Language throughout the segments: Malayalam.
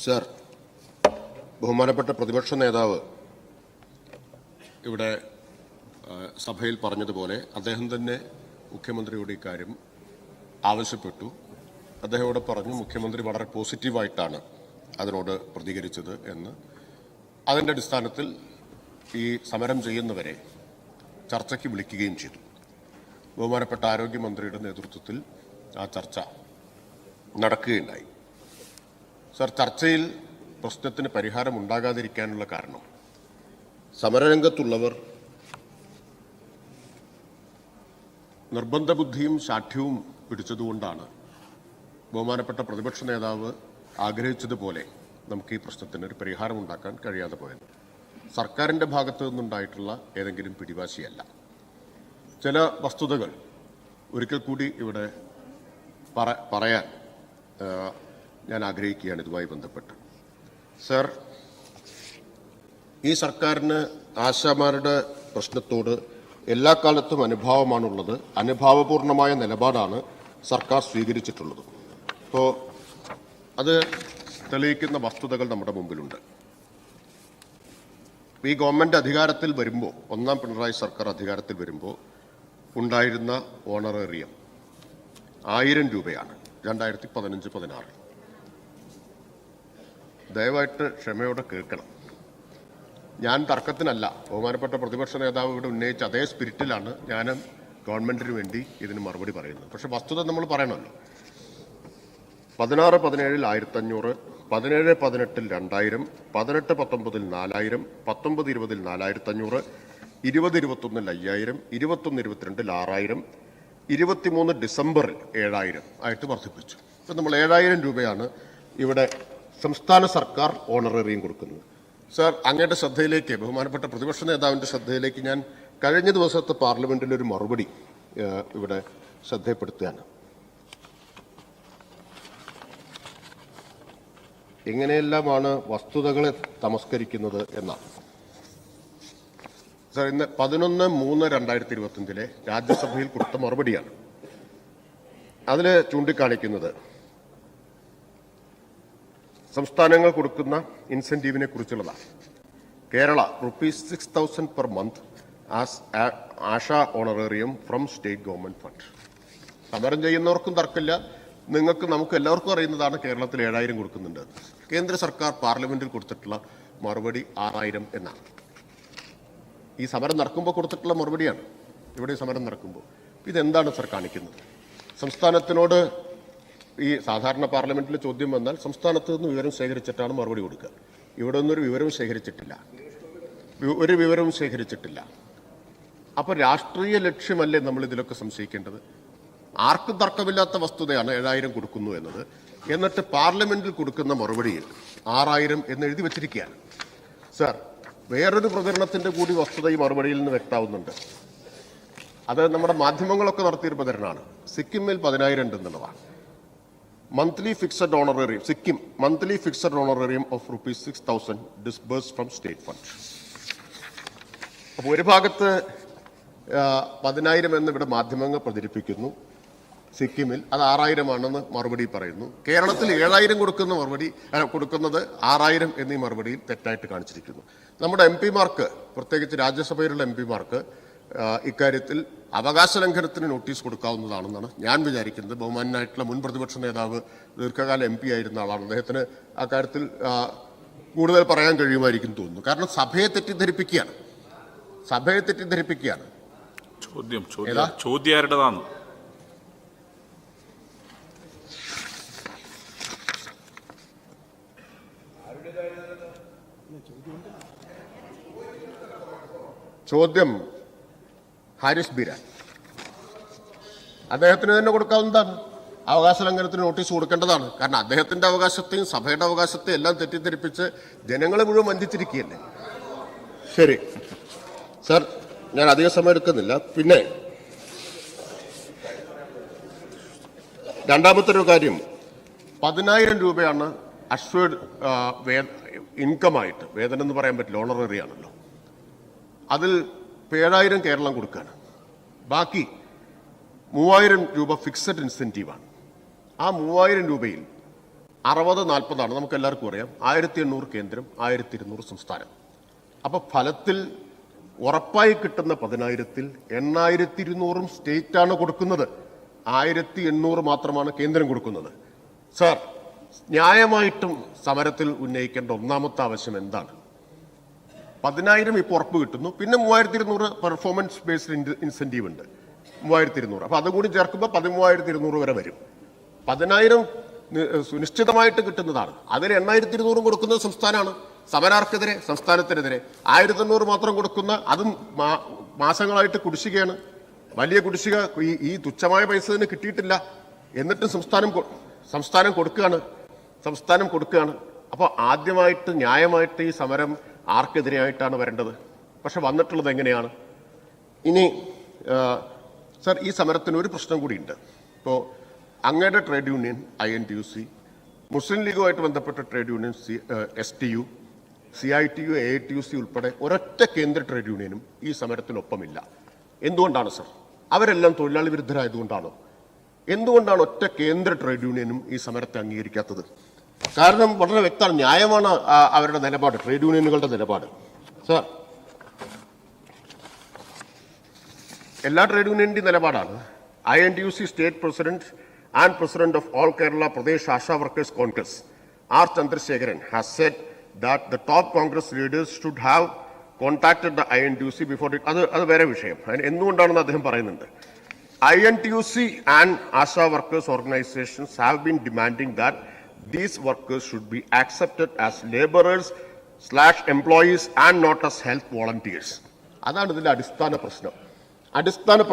സർ, ബഹുമാനപ്പെട്ട പ്രതിപക്ഷ നേതാവ് ഇവിടെ സഭയിൽ പറഞ്ഞതുപോലെ അദ്ദേഹം തന്നെ മുഖ്യമന്ത്രിയോട് ഇക്കാര്യം ആവശ്യപ്പെട്ടു. അദ്ദേഹം ഇവിടെ പറഞ്ഞു മുഖ്യമന്ത്രി വളരെ പോസിറ്റീവായിട്ടാണ് അതിനോട് പ്രതികരിച്ചത് എന്ന്. അതിൻ്റെ അടിസ്ഥാനത്തിൽ ഈ സമരം ചെയ്യുന്നവരെ ചർച്ചയ്ക്ക് വിളിക്കുകയും ചെയ്തു. ബഹുമാനപ്പെട്ട ആരോഗ്യമന്ത്രിയുടെ നേതൃത്വത്തിൽ ആ ചർച്ച നടക്കുകയുണ്ടായി. സർ, ചർച്ചയിൽ പ്രശ്നത്തിന് പരിഹാരം ഉണ്ടാകാതിരിക്കാനുള്ള കാരണം സമരരംഗത്തുള്ളവർ നിർബന്ധ ബുദ്ധിയും ശാഠ്യവും പിടിച്ചതുകൊണ്ടാണ് ബഹുമാനപ്പെട്ട പ്രതിപക്ഷ നേതാവ് ആഗ്രഹിച്ചതുപോലെ നമുക്ക് ഈ പ്രശ്നത്തിന് ഒരു പരിഹാരം ഉണ്ടാക്കാൻ കഴിയാതെ പോയത്. സർക്കാരിൻ്റെ ഭാഗത്തു നിന്നുണ്ടായിട്ടുള്ള ഏതെങ്കിലും പിടിവാശിയല്ല. ചില വസ്തുതകൾ ഒരിക്കൽ കൂടി ഇവിടെ പറയാൻ ഞാൻ ആഗ്രഹിക്കുകയാണ് ഇതുമായി ബന്ധപ്പെട്ട്. സർ, ഈ സർക്കാരിന് ആശാമാരുടെ പ്രശ്നത്തോട് എല്ലാ കാലത്തും അനുഭാവമാണുള്ളത്. അനുഭാവപൂർണമായ നിലപാടാണ് സർക്കാർ സ്വീകരിച്ചിട്ടുള്ളത്. അപ്പോൾ അത് തെളിയിക്കുന്ന വസ്തുതകൾ നമ്മുടെ മുമ്പിലുണ്ട്. ഈ ഗവൺമെൻറ് അധികാരത്തിൽ വരുമ്പോൾ, ഒന്നാം പിണറായി സർക്കാർ അധികാരത്തിൽ വരുമ്പോൾ ഉണ്ടായിരുന്ന ഓണറേറിയം 1000 രൂപയാണ് 2015-16. ദയവായിട്ട് ക്ഷമയോടെ കേൾക്കണം. ഞാൻ തർക്കത്തിനല്ല. ബഹുമാനപ്പെട്ട പ്രതിപക്ഷ നേതാവ് ഇവിടെ ഉന്നയിച്ച അതേ സ്പിരിറ്റിലാണ് ഞാൻ ഗവൺമെന്റിന് വേണ്ടി ഇതിന് മറുപടി പറയുന്നത്. പക്ഷെ വസ്തുത നമ്മൾ പറയണമല്ലോ. 16-17 1500, 17-18 2000, 18-19 4000, 19-20 4500, 20-21 5000, 21-22 6000, 23 ഡിസംബറിൽ 7000 ആയിട്ട് വർദ്ധിപ്പിച്ചു. ഇപ്പം നമ്മൾ 7000 രൂപയാണ് ഇവിടെ സംസ്ഥാന സർക്കാർ ഓണറേറിയം കൊടുക്കുന്നത്. സർ, അങ്ങയുടെ ശ്രദ്ധയിലേക്ക്, ബഹുമാനപ്പെട്ട പ്രതിപക്ഷ നേതാവിൻ്റെ ശ്രദ്ധയിലേക്ക് ഞാൻ കഴിഞ്ഞ ദിവസത്തെ പാർലമെന്റിൽ ഒരു മറുപടി ഇവിടെ ശ്രദ്ധയപ്പെടുത്തുകയാണ്. എങ്ങനെയെല്ലാമാണ് വസ്തുതകളെ തമസ്കരിക്കുന്നത് എന്നാണ്. സർ, ഇന്ന് 11-3-2025 രാജ്യസഭയിൽ കൊടുത്ത മറുപടിയാണ്. അതിൽ ചൂണ്ടിക്കാണിക്കുന്നത് സംസ്ഥാനങ്ങൾ കൊടുക്കുന്ന ഇൻസെന്റീവിനെ കുറിച്ചുള്ളതാണ്. Kerala ₹6,000 per month as ASHA honorarium from state government fund. സമരം ചെയ്യുന്നവർക്കും തർക്കമില്ല, നമുക്ക് എല്ലാവർക്കും അറിയുന്നതാണ് കേരളത്തിൽ 7000 കൊടുക്കുന്നുണ്ട്. കേന്ദ്ര സർക്കാർ പാർലമെന്റിൽ കൊടുത്തിട്ടുള്ള മറുപടി 6000 എന്നാണ്. ഈ സമരം നടക്കുമ്പോൾ കൊടുത്തിട്ടുള്ള മറുപടിയാണ്. ഇവിടെ സമരം നടക്കുമ്പോൾ ഇതെന്താണ് സർ കാണിക്കുന്നത്? സംസ്ഥാനത്തിനോട് ഈ സാധാരണ പാർലമെന്റിൽ ചോദ്യം വന്നാൽ സംസ്ഥാനത്ത് നിന്ന് വിവരം ശേഖരിച്ചിട്ടാണ് മറുപടി കൊടുക്കുക. ഇവിടെ നിന്നൊരു വിവരവും ശേഖരിച്ചിട്ടില്ല, ഒരു വിവരവും ശേഖരിച്ചിട്ടില്ല. അപ്പോൾ രാഷ്ട്രീയ ലക്ഷ്യമല്ലേ നമ്മൾ ഇതിലൊക്കെ സംശയിക്കേണ്ടത്? ആർക്കും തർക്കമില്ലാത്ത വസ്തുതയാണ് 7000 കൊടുക്കുന്നു എന്നത്. എന്നിട്ട് പാർലമെന്റിൽ കൊടുക്കുന്ന മറുപടിയിൽ 6000 എന്ന് എഴുതി വച്ചിരിക്കുകയാണ്. സർ, വേറൊരു പ്രചരണത്തിന്റെ കൂടി വസ്തുത ഈ മറുപടിയിൽ നിന്ന് വ്യക്തമാവുന്നുണ്ട്. അത് നമ്മുടെ മാധ്യമങ്ങളൊക്കെ നടത്തിയൊരു പ്രചരണമാണ്. സിക്കിമിൽ 10000 ഉണ്ടെന്നുള്ളതാണ്. Monthly fixed honorarium, Sikkim monthly fixed honorarium of ₹6,000 disburse from state fund. അപ്പോൾ ഒരു ഭാഗത്ത് 10000 എന്ന് ഇവിടെ മാധ്യമങ്ങൾ പ്രചരിപ്പിക്കുന്നു, സിക്കിമിൽ അത് 6000 ആണെന്ന് മറുപടി പറയുന്നു. കേരളത്തിൽ 7000 കൊടുക്കുന്നത് 6000 എന്നീ മറുപടിയിൽ തെറ്റായിട്ട് കാണിച്ചിരിക്കുന്നു. നമ്മുടെ MP-മാർക്ക്, പ്രത്യേകിച്ച് രാജ്യസഭയിലുള്ള MP-മാർക്ക് ഇക്കാര്യത്തിൽ അവകാശ ലംഘനത്തിന് നോട്ടീസ് കൊടുക്കാവുന്നതാണെന്നാണ് ഞാൻ വിചാരിക്കുന്നത്. ബഹുമാനായിട്ടുള്ള മുൻ പ്രതിപക്ഷ നേതാവ് ദീർഘകാല MP ആയിരുന്ന ആളാണ്. അദ്ദേഹത്തിന് ആ കാര്യത്തിൽ കൂടുതൽ പറയാൻ കഴിയുമായിരിക്കും തോന്നുന്നു. കാരണം സഭയെ തെറ്റിദ്ധരിപ്പിക്കുകയാണ്. ചോദ്യം ചോദ്യം ഹാരിസ് ബീരാൻ. അദ്ദേഹത്തിന് തന്നെ കൊടുക്കാവുന്നതാണ്. അവകാശ ലംഘനത്തിന് നോട്ടീസ് കൊടുക്കേണ്ടതാണ്. കാരണം അദ്ദേഹത്തിന്റെ അവകാശത്തെയും സഭയുടെ അവകാശത്തെയും എല്ലാം തെറ്റിദ്ധരിപ്പിച്ച് ജനങ്ങളെ മുഴുവൻ വഞ്ചിച്ചിരിക്കുകയല്ലേ. ശരി സർ, ഞാൻ അധിക സമയം എടുക്കുന്നില്ല. പിന്നെ രണ്ടാമത്തെ ഒരു കാര്യം, 10000 രൂപയാണ് അഷ്വേർഡ് ഇൻകമായിട്ട്, വേതനം എന്ന് പറയാൻ പറ്റില്ല, ഓണററി ആണല്ലോ. അതിൽ 7000 കേരളം കൊടുക്കുകയാണ്. ബാക്കി 3000 രൂപ ഫിക്സഡ് ഇൻസെൻറ്റീവാണ്. ആ 3000 രൂപയിൽ 60-40 നമുക്ക് എല്ലാവർക്കും അറിയാം. 1800 കേന്ദ്രം, 1200 സംസ്ഥാനം. അപ്പോൾ ഫലത്തിൽ ഉറപ്പായി കിട്ടുന്ന 10,000-ൽ 8,200 സ്റ്റേറ്റാണ് കൊടുക്കുന്നത്. 1,800 മാത്രമാണ് കേന്ദ്രം കൊടുക്കുന്നത്. സർ, ന്യായമായിട്ടും സമരത്തിൽ ഉന്നയിക്കേണ്ട ഒന്നാമത്തെ ആവശ്യം എന്താണ്? 10,000 ഇപ്പോൾ ഉറപ്പ് കിട്ടുന്നു, പിന്നെ 3,200 പെർഫോമൻസ് ബേസ്ഡ് ഇൻസെന്റീവ് ഉണ്ട്, 3,200. അപ്പോൾ അതും കൂടി ചേർക്കുമ്പോൾ 13,200 വരെ വരും. 10,000 സുനിശ്ചിതമായിട്ട് കിട്ടുന്നതാണ്. അതിൽ 8,200 കൊടുക്കുന്നത് സംസ്ഥാനമാണ്. സമരാർക്കെതിരെ, സംസ്ഥാനത്തിനെതിരെ 1,800 മാത്രം കൊടുക്കുന്ന, അതും മാസങ്ങളായിട്ട് കുടിശ്ശികയാണ്. വലിയ കുടിശ്ശിക. ഈ തുച്ഛമായ പൈസ തന്നെ കിട്ടിയിട്ടില്ല. എന്നിട്ടും സംസ്ഥാനം കൊടുക്കുകയാണ്. അപ്പോൾ ആദ്യമായിട്ട് ന്യായമായിട്ട് ഈ സമരം ആർക്കെതിരെയായിട്ടാണ് വരേണ്ടത്? പക്ഷെ വന്നിട്ടുള്ളത് എങ്ങനെയാണ്? ഇനി സർ, ഈ സമരത്തിന് ഒരു പ്രശ്നം കൂടിയുണ്ട്. ഇപ്പോൾ അങ്ങയുടെ ട്രേഡ് യൂണിയൻ INTUC, മുസ്ലിം ലീഗുമായിട്ട് ബന്ധപ്പെട്ട trade union STU, CITU, AITUC ഉൾപ്പെടെ ഒരൊറ്റ കേന്ദ്ര ട്രേഡ് യൂണിയനും ഈ സമരത്തിനൊപ്പമില്ല. എന്തുകൊണ്ടാണ് സർ? അവരെല്ലാം തൊഴിലാളി വിരുദ്ധരായതുകൊണ്ടാണോ? എന്തുകൊണ്ടാണ് ഒറ്റ കേന്ദ്ര ട്രേഡ് യൂണിയനും ഈ സമരത്തെ അംഗീകരിക്കാത്തത്? കാരണം വളരെ വ്യക്തമാണ്, ന്യായമാണ് അവരുടെ നിലപാട്, ട്രേഡ് യൂണിയനുകളുടെ നിലപാട്. സർ, എല്ലാ ട്രേഡ് യൂണിയന്റെയും നിലപാടാണ്. INTUC state president and President of All Kerala Pradesh Asha Workers Congress, R. Chandrasekharan, has said that the top Congress leaders should have contacted the INTUC before it. അത് വേറെ വിഷയം. എന്തുകൊണ്ടാണെന്ന് അദ്ദേഹം പറയുന്നുണ്ട്. INTUC and Asha Workers organizations have been demanding that these workers should be accepted as laborers/employees and not as health volunteers. അതാണ് ഇതിന്റെ അടിസ്ഥാന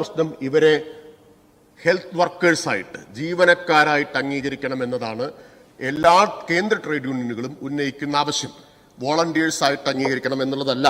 പ്രശ്നം. ഇവരെ ഹെൽത്ത് വർക്കേഴ്സായിട്ട്, ജീവനക്കാരായിട്ട് അംഗീകരിക്കണം എന്നതാണ് എല്ലാ കേന്ദ്ര ട്രേഡ് യൂണിയനുകളും ഉന്നയിക്കുന്ന ആവശ്യം. വോളണ്ടിയേഴ്സായിട്ട് അംഗീകരിക്കണം എന്നുള്ളതല്ല.